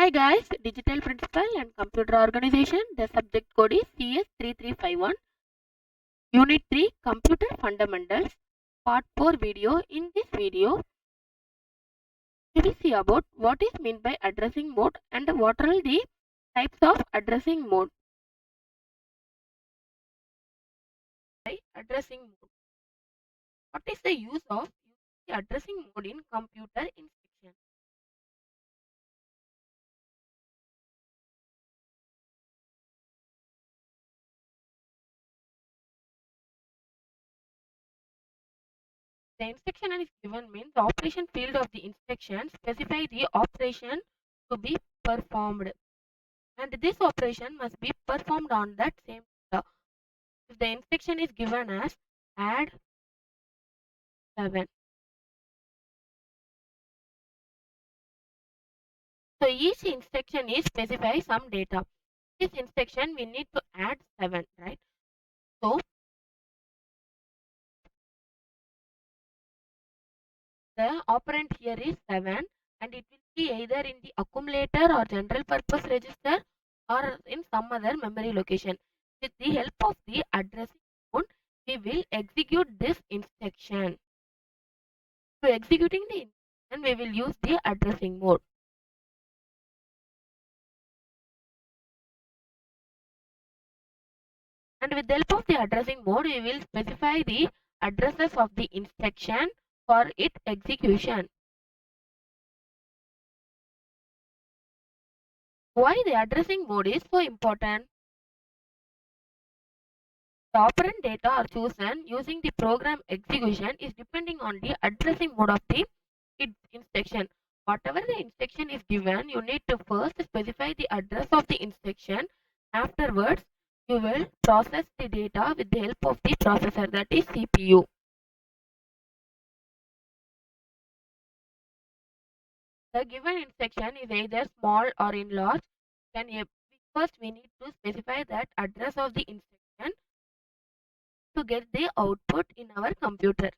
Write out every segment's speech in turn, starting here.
Hi guys, Digital Principal and Computer Organization. The subject code is CS3351. Unit 3 Computer Fundamentals. Part 4 video. In this video, we will see about what is meant by addressing mode and what are the types of addressing mode. By addressing mode. What is the use of the addressing mode in computer instruction? The instruction is given means the operation field of the instruction specify the operation to be performed, and this operation must be performed on that same data. If the instruction is given as add 7, so each instruction is specify some data. This instruction we need to add 7, right? So the operand here is 7, and it will be either in the accumulator or general purpose register or in some other memory location. With the help of the addressing mode, we will execute this instruction. To executing the instruction, we will use the addressing mode. And with the help of the addressing mode, we will specify the addresses of the instruction for its execution. Why the addressing mode is so important? The operand data are chosen using the program execution is depending on the addressing mode of the instruction. Whatever the instruction is given, you need to first specify the address of the instruction. Afterwards, you will process the data with the help of the processor, that is CPU. The given instruction is either small or in large. Then first we need to specify that address of the instruction to get the output in our computer.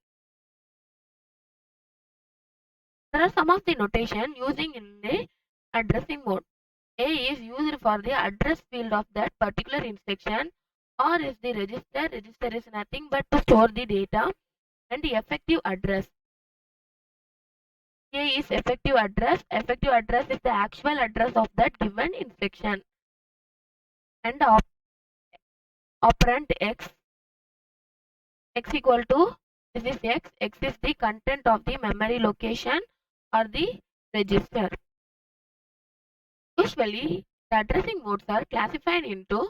There are some of the notation using in the addressing mode. A is used for the address field of that particular instruction. R is the register. Register is nothing but to store the data, and the effective address. A is effective address. Effective address is the actual address of that given instruction. And operand X equal to, this is X is the content of the memory location or the register. Usually, the addressing modes are classified into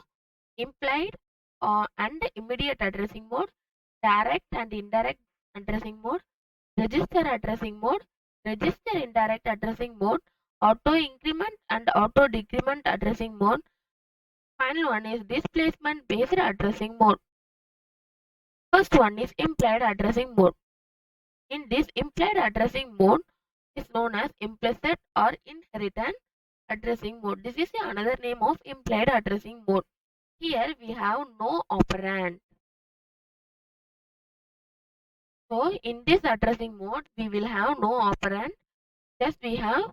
implied and immediate addressing mode, direct and indirect addressing mode, register addressing mode, register indirect addressing mode, auto increment and auto decrement addressing mode. Final one is displacement based addressing mode. First one is implied addressing mode. In this implied addressing mode is known as implicit or inheritance addressing mode. This is another name of implied addressing mode. Here we have no operand. So in this addressing mode, we will have no operand. Just we have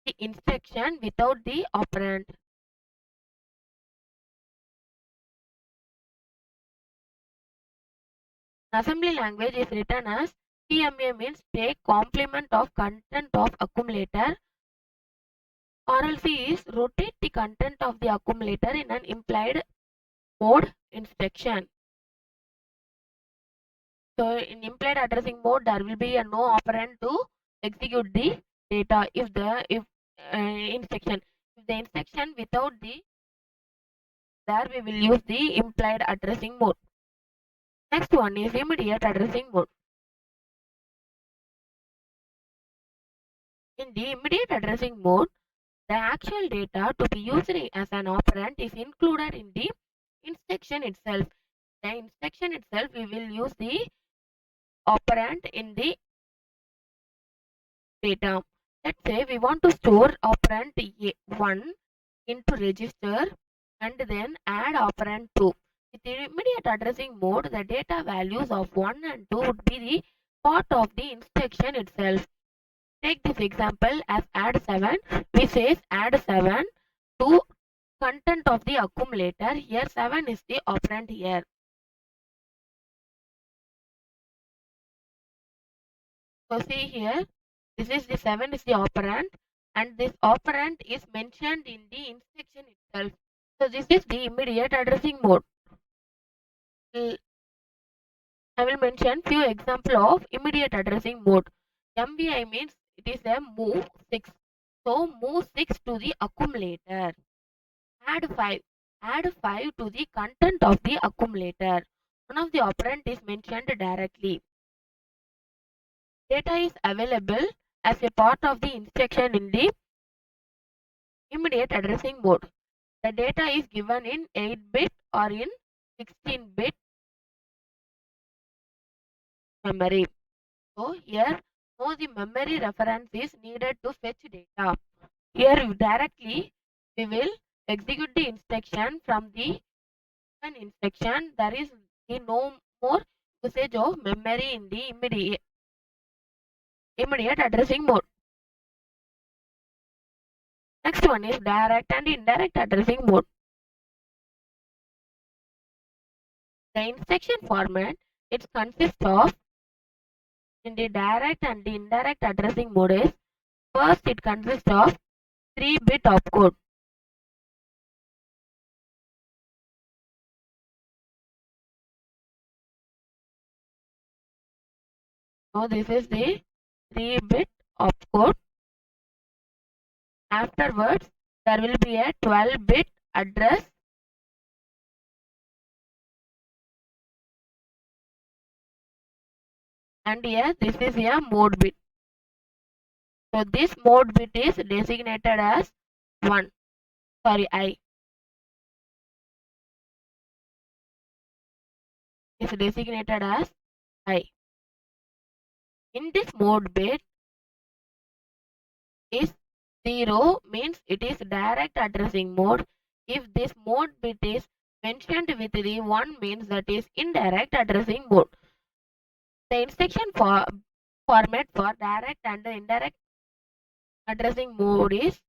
the instruction without the operand. Assembly language is written as CMA, means take complement of content of accumulator. RLC is rotate the content of the accumulator in an implied mode instruction. So in implied addressing mode, there will be a no operand to execute the data if the instruction. If the instruction without the, there we will use the implied addressing mode. Next one is immediate addressing mode. In the immediate addressing mode, the actual data to be used as an operand is included in the instruction itself. The instruction itself, we will use the operand in the data. Let's say we want to store operand 1 into register and then add operand 2. With the immediate addressing mode, the data values of 1 and 2 would be the part of the instruction itself. Take this example as add 7. We say add 7 to content of the accumulator. Here 7 is the operand here. So see here, this is the 7 is the operand and this operand is mentioned in the instruction itself. So this is the immediate addressing mode. I will mention few example of immediate addressing mode. MVI means it is a move 6. So move 6 to the accumulator. Add 5. Add 5 to the content of the accumulator. One of the operand is mentioned directly. Data is available as a part of the instruction in the immediate addressing mode. The data is given in 8-bit or in 16-bit memory. So here, no the memory reference is needed to fetch data. Here directly we will execute the instruction from the instruction. There is no more usage of memory in the immediate addressing mode. Next one is direct and indirect addressing mode. The instruction format it consists of in the direct and the indirect addressing mode is first it consists of 3-bit opcode. So this is the 3-bit opcode. Afterwards, there will be a 12-bit address and here this is a mode bit. So this mode bit is designated as 1. Sorry, I. Is designated as I. In this mode bit is 0 means it is direct addressing mode. If this mode bit is mentioned with the 1 means that is indirect addressing mode. The instruction format for direct and indirect addressing mode is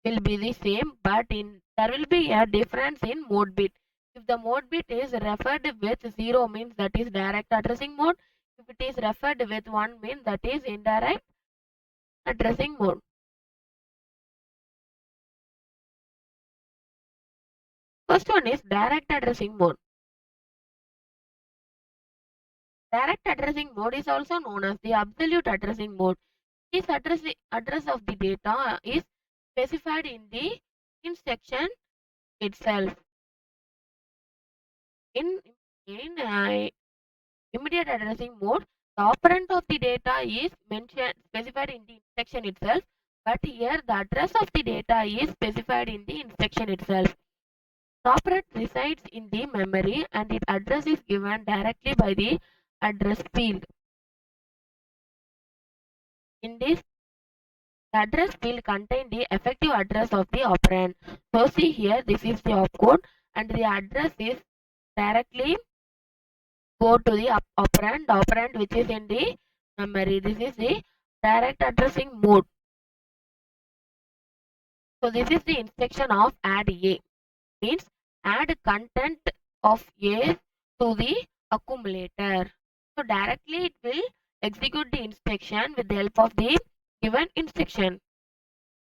will be the same, but there will be a difference in mode bit. If the mode bit is referred with 0 means that is direct addressing mode. If it is referred with 1 means that is indirect addressing mode. First one is direct addressing mode. Direct addressing mode is also known as the absolute addressing mode. This address of the data is specified in the instruction itself. In immediate addressing mode, the operand of the data is mentioned specified in the instruction itself, but here the address of the data is specified in the instruction itself. The operand resides in the memory and its address is given directly by the address field. In this, the address field contains the effective address of the operand. So see here, this is the opcode and the address is directly go to the operand which is in the memory. This is the direct addressing mode. So this is the instruction of add A. Means add content of A to the accumulator. So directly it will execute the instruction with the help of the given instruction.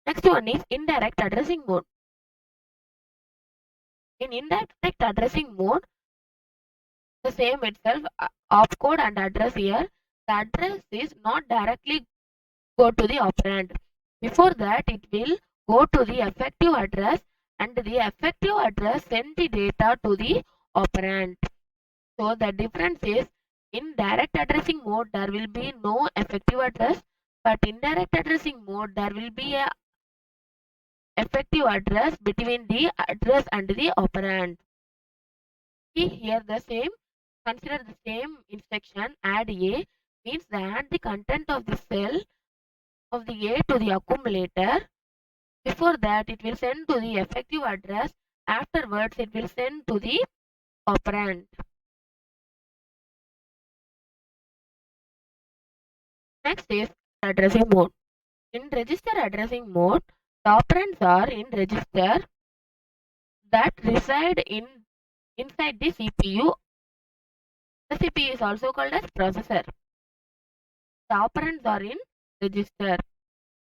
Next one is indirect addressing mode. In indirect addressing mode, the same itself opcode and address here. The address is not directly go to the operand. Before that, it will go to the effective address and the effective address send the data to the operand. So the difference is in direct addressing mode there will be no effective address, but in indirect addressing mode there will be a effective address between the address and the operand. See here the same, consider the same instruction add A means that add the content of the cell of the A to the accumulator. Before that it will send to the effective address. Afterwards it will send to the operand. Next is addressing mode. In register addressing mode, the operands are in register that reside inside the CPU. The CPU is also called as processor. The operands are in register.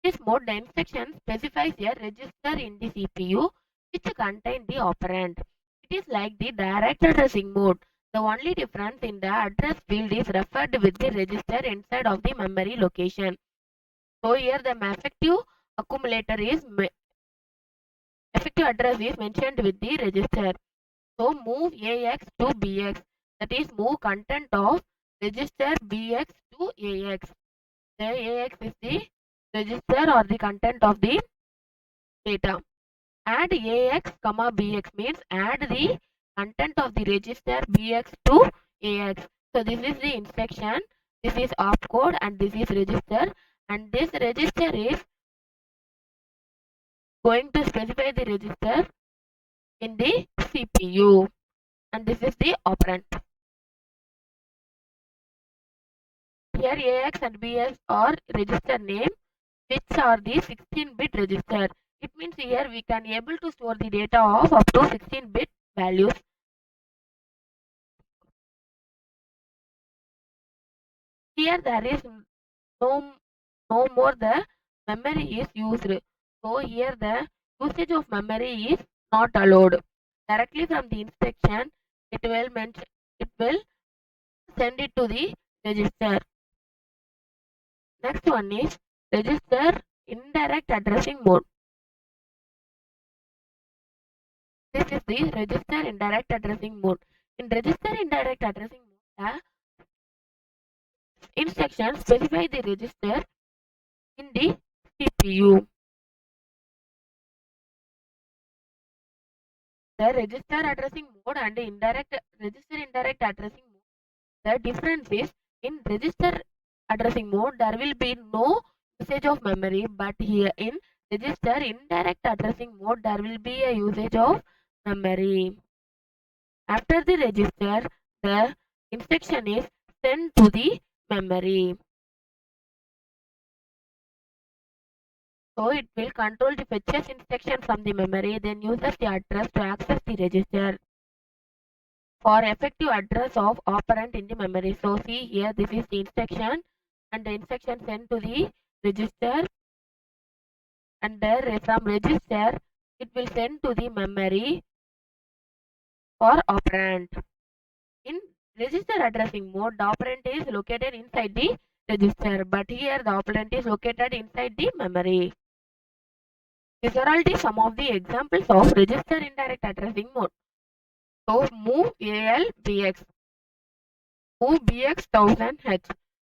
This mode, the instruction specifies a register in the CPU which contain the operand. It is like the direct addressing mode. The only difference in the address field is referred with the register inside of the memory location. So here the effective address is mentioned with the register. So move AX to BX, that is move content of register BX to AX. The AX is the register or the content of the data. Add AX comma BX means add the content of the register BX to AX. So this is the instruction, this is opcode and this is register, and this register is going to specify the register in the CPU, and this is the operand. Here AX and BX are register name which are the 16-bit register. It means here we can able to store the data of up to 16-bit values. Here there is no more the memory is used. So here the usage of memory is not allowed. Directly from the instruction, it will send it to the register. Next one is register indirect addressing mode. This is the register indirect addressing mode. In register indirect addressing mode, the instructions specify the register in the CPU. The register addressing mode and register indirect addressing mode. The difference is in register addressing mode there will be no usage of memory, but here in register indirect addressing mode there will be a usage of memory. After the register, the instruction is sent to the memory. So it will control the fetches instruction from the memory, then uses the address to access the register for effective address of operand in the memory. So see here, this is the instruction and the instruction sent to the register, and there from register it will send to the memory for operand. In register addressing mode, the operand is located inside the register, but here the operand is located inside the memory. These are all some of the examples of register indirect addressing mode. So move AL BX, move BX 1000H.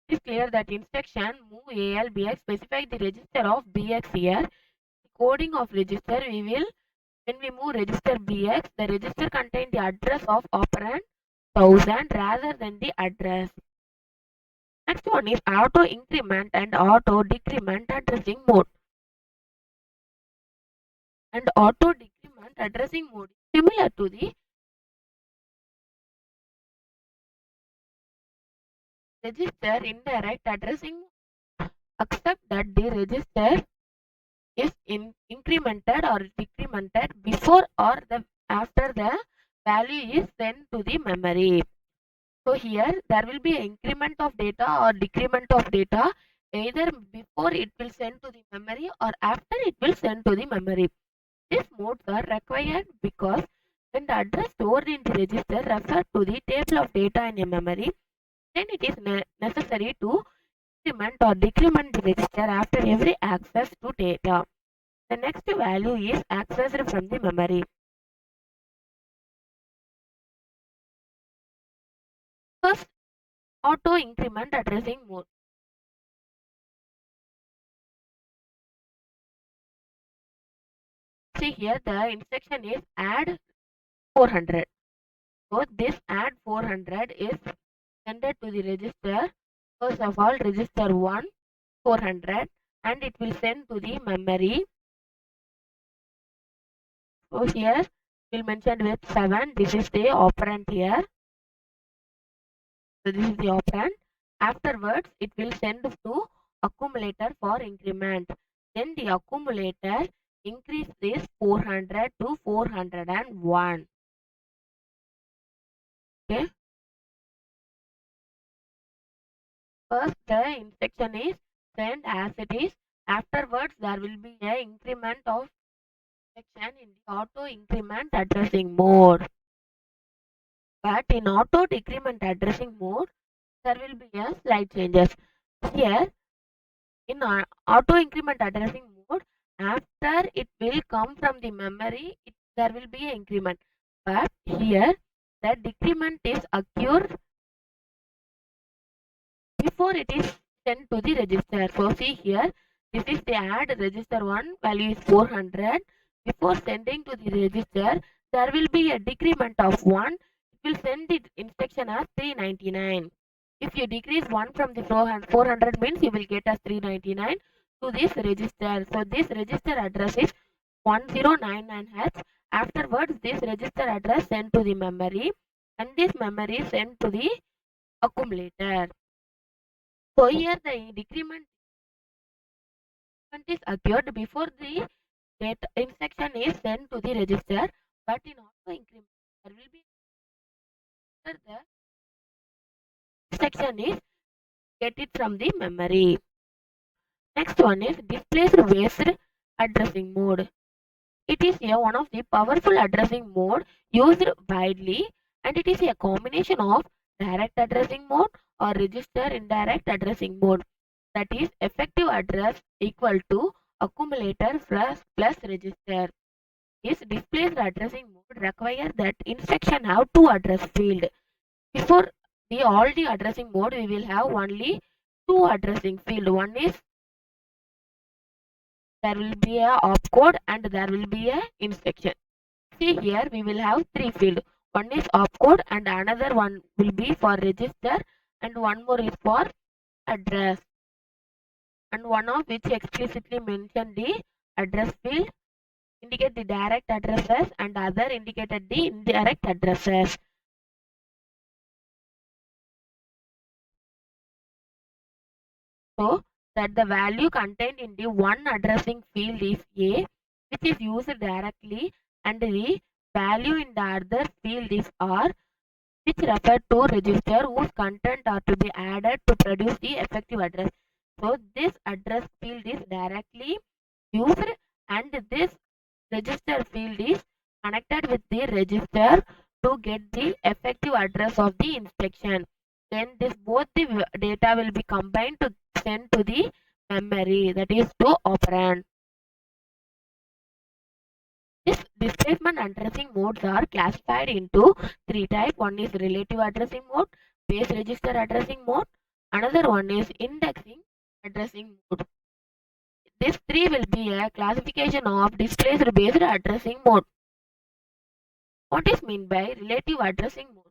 It is clear that instruction move AL BX specify the register of BX here. The coding of register when we move register BX, the register contains the address of operand 1000 rather than the address. Next one is auto increment and auto decrement addressing mode. And auto decrement addressing mode is similar to the register indirect addressing mode, except that the register is incremented or decremented before or after the value is sent to the memory. So here there will be an increment of data or decrement of data either before it will send to the memory or after it will send to the memory. These modes are required because when the address stored in the register refers to the table of data in a memory, then it is necessary to increment or decrement the register after every access to data. The next value is accessed from the memory. First, auto increment addressing mode. See here the instruction is add 400. So this add 400 is sent to the register. First of all, register 1 400 and it will send to the memory. So here we'll mention with 7. This is the operand here. So this is the operand. Afterwards, it will send to accumulator for increment. Then the accumulator increase this 400 to 401. Okay. First, the instruction is send as it is. Afterwards, there will be a increment of section in the auto increment addressing mode. But in auto decrement addressing mode, there will be a slight changes. Here, in auto increment addressing mode, after it will come from the memory, there will be an increment. But here, the decrement is occurred before it is sent to the register. So see here, this is the add register 1 value is 400. Before sending to the register, there will be a decrement of 1. It will send the instruction as 399. If you decrease 1 from the 400 means you will get as 399 to this register. So this register address is 1099H. Afterwards, this register address sent to the memory and this memory sent to the accumulator. So here the decrement is occurred before the data instruction is sent to the register, but in auto increment there will be after the instruction is get it from the memory. Next one is displaced based addressing mode. It is one of the powerful addressing mode used widely, and it is a combination of direct addressing mode or register indirect addressing mode. That is effective address equal to accumulator plus register. This displaced addressing mode requires that instruction have two address field. Before the all the addressing mode, we will have only two addressing field. One is there will be a opcode and there will be a instruction. See here we will have three field. One is opcode and another one will be for register and one more is for address. And one of which explicitly mention the address field indicate the direct addresses and other indicated the indirect addresses. So that the value contained in the one addressing field is A, which is used directly, and the value in the other field is R, which refer to register whose content are to be added to produce the effective address. So this address field is directly used and this register field is connected with the register to get the effective address of the instruction. Then this both the data will be combined to send to the memory, that is to operand. This displacement addressing modes are classified into three types. One is relative addressing mode, base register addressing mode. Another one is indexing addressing mode. These three will be a classification of displaced based addressing mode. What is meant by relative addressing mode?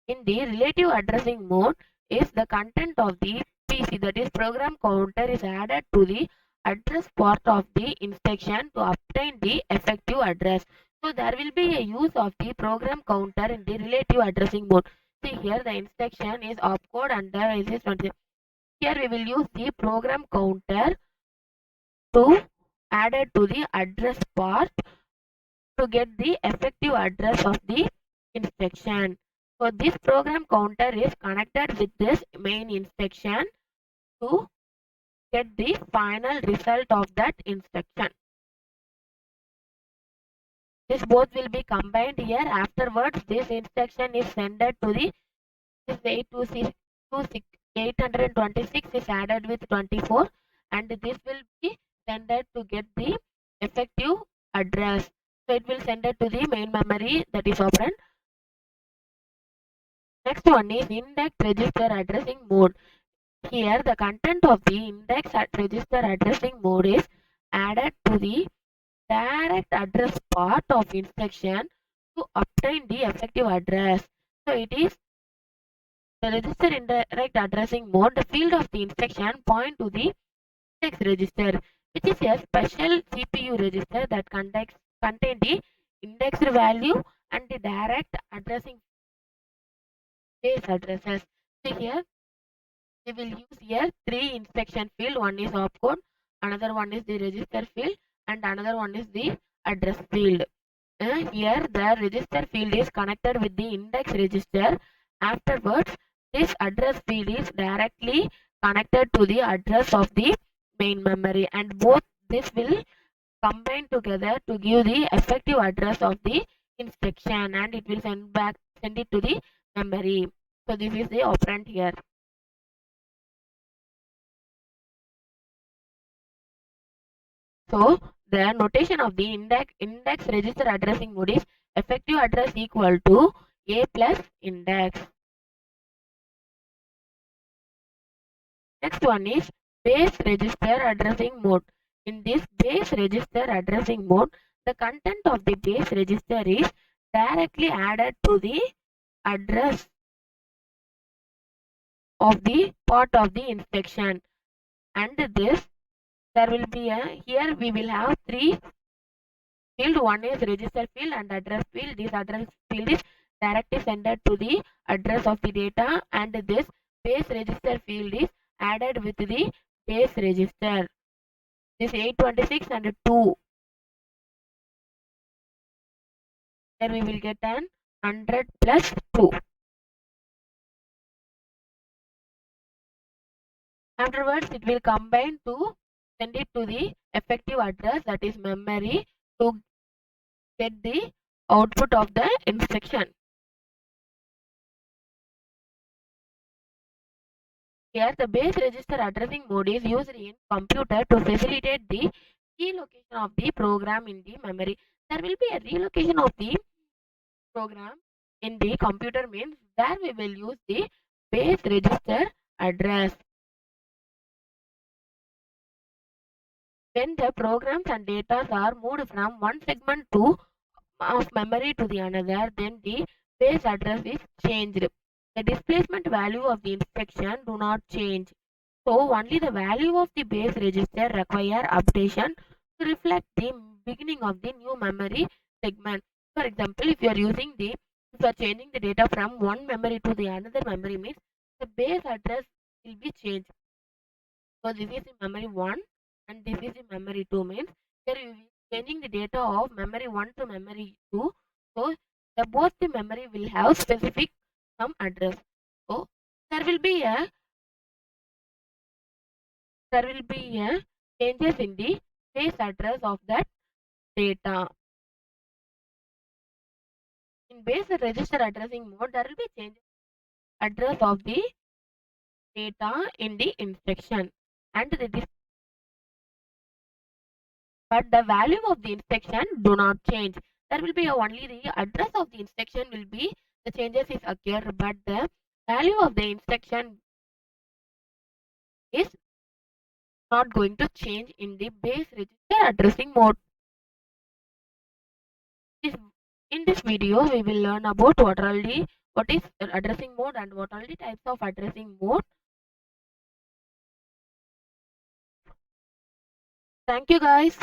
In the relative addressing mode is the content of the PC, that is program counter, is added to the address part of the instruction to obtain the effective address. So there will be a use of the program counter in the relative addressing mode. See here the instruction is opcode and the is 20. Here we will use the program counter to added to the address part to get the effective address of the instruction. So this program counter is connected with this main instruction to get the final result of that instruction. This both will be combined here. Afterwards, this instruction is sent to the 826 is added with 24 and this will be sent to get the effective address. So it will send it to the main memory, that is operand. Next one is index register addressing mode. Here the content of the index register addressing mode is added to the direct address part of instruction to obtain the effective address. So it is the register indirect addressing mode. The field of the instruction point to the index register, which is a special CPU register that contain the indexed value and the direct addressing base addresses. So here we will use here three instruction field. One is opcode, another one is the register field, and another one is the address field. Here the register field is connected with the index register. Afterwards, this address field is directly connected to the address of the main memory, and both this will combine together to give the effective address of the instruction, and it will send it to the memory. So this is the operand here. So the notation of the index register addressing mode is effective address equal to a plus index. Next one is base register addressing mode. In this base register addressing mode, the content of the base register is directly added to the address of the part of the instruction, and this there will be a here we will have three field. One is register field and address field. This address field is directly sent to the address of the data, and this base register field is added with the base register. This 826 and 2. Here we will get an 100 plus 2. Afterwards, it will combine to send it to the effective address, that is memory, to get the output of the instruction. Here, the base register addressing mode is used in computer to facilitate the relocation of the program in the memory. There will be a relocation of the program in the computer, means there we will use the base register address. When the programs and data are moved from one segment of memory to the another, then the base address is changed. The displacement value of the instruction do not change. So only the value of the base register require updation to reflect the beginning of the new memory segment. For example, if you are changing the data from one memory to the another memory, means the base address will be changed. So this is the memory 1 and this is the memory 2, means here you will be changing the data of memory 1 to memory 2. So both the memory will have specific some address. So there will be a changes in the base address of that data. In base register addressing mode, there will be changes address of the data in the instruction, and but the value of the instruction do not change. There will be only the address of the instruction will be the changes is occur, but the value of the instruction is not going to change in the base register addressing mode. In this video, we will learn about what is addressing mode and what are the types of addressing mode. Thank you guys.